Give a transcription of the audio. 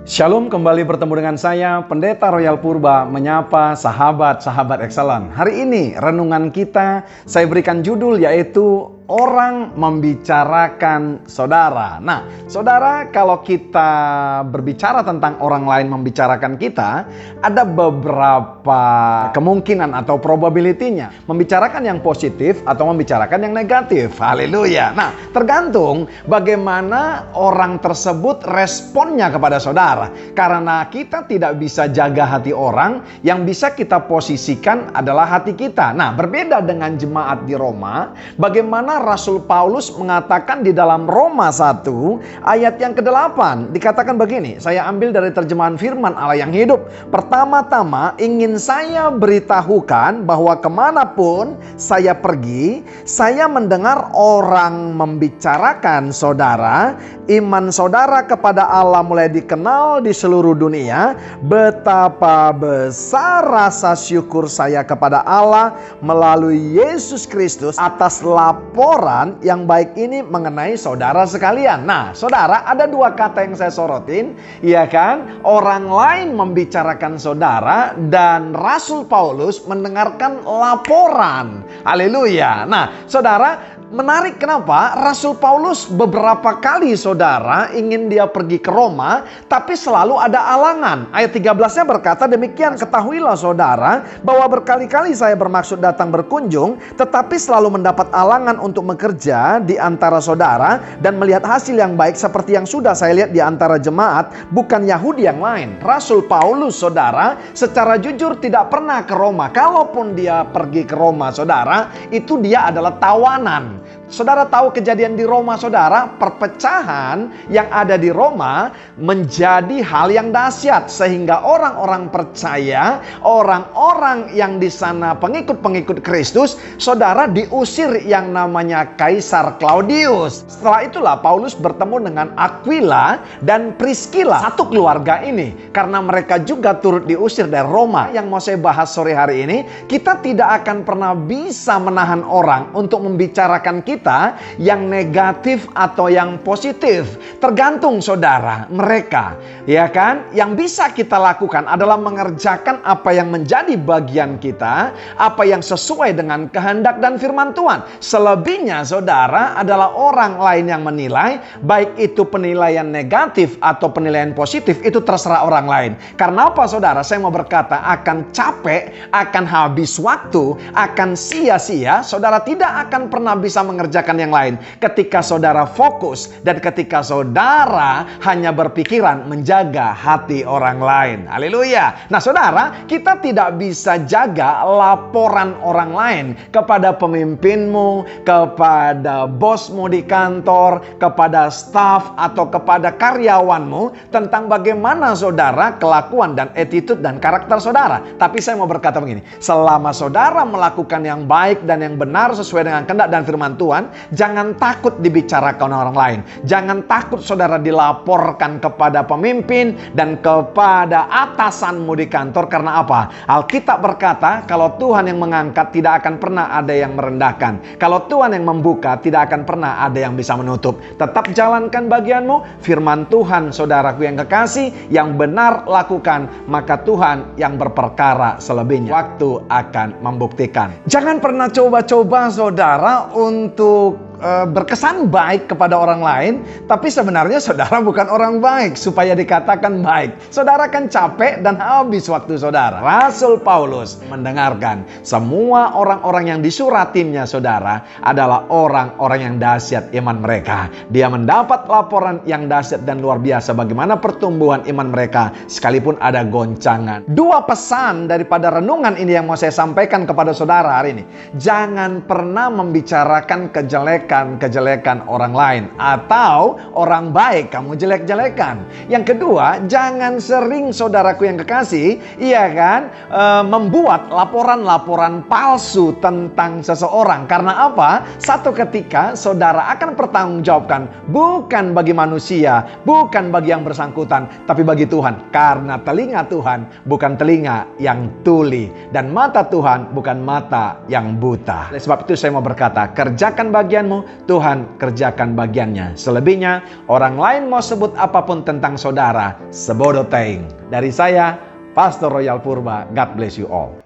Shalom, kembali bertemu dengan saya, Pendeta Royal Purba, menyapa sahabat-sahabat Excellent. Hari ini renungan kita saya berikan judul yaitu orang membicarakan saudara. Nah, saudara, kalau kita berbicara tentang orang lain membicarakan kita, ada beberapa kemungkinan atau probability-nya. Membicarakan yang positif atau membicarakan yang negatif. Haleluya. Nah, tergantung bagaimana orang tersebut responnya kepada saudara. Karena kita tidak bisa jaga hati orang, yang bisa kita posisikan adalah hati kita. Nah, berbeda dengan jemaat di Roma, bagaimana Rasul Paulus mengatakan di dalam Roma 1 ayat yang ke-8 dikatakan begini, saya ambil dari terjemahan firman Allah yang hidup. Pertama-tama ingin saya beritahukan bahwa kemanapun saya pergi, saya mendengar orang membicarakan saudara, iman saudara kepada Allah mulai dikenal di seluruh dunia. Betapa besar rasa syukur saya kepada Allah melalui Yesus Kristus atas laporan yang baik ini mengenai saudara sekalian. Nah, saudara, ada dua kata yang saya sorotin, ya kan? Orang lain membicarakan saudara dan Rasul Paulus mendengarkan laporan. Haleluya. Nah, saudara, menarik kenapa Rasul Paulus beberapa kali saudara ingin dia pergi ke Roma, tapi selalu ada alangan. Ayat 13-nya berkata demikian, ketahuilah saudara bahwa berkali-kali saya bermaksud datang berkunjung, tetapi selalu mendapat alangan untuk bekerja di antara saudara dan melihat hasil yang baik seperti yang sudah saya lihat di antara jemaat, bukan Yahudi yang lain. Rasul Paulus, saudara, secara jujur tidak pernah ke Roma. Kalaupun dia pergi ke Roma, saudara, itu dia adalah tawanan. Saudara tahu kejadian di Roma, saudara, perpecahan yang ada di Roma menjadi hal yang dahsyat sehingga orang-orang percaya, orang-orang yang di sana pengikut-pengikut Kristus, saudara, diusir yang namanya Kaisar Claudius. Setelah itulah Paulus bertemu dengan Aquila dan Priscilla, satu keluarga ini, karena mereka juga turut diusir dari Roma. Yang mau saya bahas sore hari ini, kita tidak akan pernah bisa menahan orang untuk membicarakan kita yang negatif atau yang positif. Tergantung saudara, mereka, ya kan? Yang bisa kita lakukan adalah mengerjakan apa yang menjadi bagian kita, apa yang sesuai dengan kehendak dan firman Tuhan. Selebihnya saudara adalah orang lain yang menilai, baik itu penilaian negatif atau penilaian positif, itu terserah orang lain. Karena apa saudara? Saya mau berkata akan capek, akan habis waktu, akan sia-sia. Saudara tidak akan pernah bisa mengerjakan yang lain ketika saudara fokus dan ketika saudara hanya berpikiran menjaga hati orang lain. Haleluya. Nah saudara, kita tidak bisa jaga laporan orang lain kepada pemimpinmu, kepada bosmu di kantor, kepada staf atau kepada karyawanmu tentang bagaimana saudara kelakuan dan attitude dan karakter saudara. Tapi saya mau berkata begini, selama saudara melakukan yang baik dan yang benar sesuai dengan kehendak dan firman Tuhan, jangan takut dibicarakan orang lain. Jangan takut saudara dilaporkan kepada pemimpin dan kepada atasanmu di kantor. Karena apa? Alkitab berkata, kalau Tuhan yang mengangkat, tidak akan pernah ada yang merendahkan. Kalau Tuhan yang membuka, tidak akan pernah ada yang bisa menutup. Tetap jalankan bagianmu. Firman Tuhan, saudaraku yang kekasih, yang benar lakukan, maka Tuhan yang berperkara selebihnya. Waktu akan membuktikan. Jangan pernah coba-coba saudara untuk berkesan baik kepada orang lain, tapi sebenarnya saudara bukan orang baik supaya dikatakan baik. Saudara kan capek dan habis waktu saudara. Rasul Paulus mendengarkan semua orang-orang yang disuratinya saudara adalah orang-orang yang dahsyat iman mereka. Dia mendapat laporan yang dahsyat dan luar biasa bagaimana pertumbuhan iman mereka sekalipun ada goncangan. Dua pesan daripada renungan ini yang mau saya sampaikan kepada saudara hari ini. Jangan pernah membicarakan kejelekan orang lain, atau orang baik kamu jelek-jelekan. Yang kedua, jangan sering saudaraku yang kekasih, iya kan, membuat laporan-laporan palsu tentang seseorang. Karena apa? Satu ketika saudara akan bertanggungjawabkan bukan bagi manusia, bukan bagi yang bersangkutan, tapi bagi Tuhan. Karena telinga Tuhan bukan telinga yang tuli, dan mata Tuhan bukan mata yang buta. Oleh sebab itu saya mau berkata, kerjakan bagianmu bagianmu, Tuhan kerjakan bagiannya. Selebihnya, orang lain mau sebut apapun tentang saudara, sebodoh teing. Dari saya, Pastor Royal Purba, God bless you all.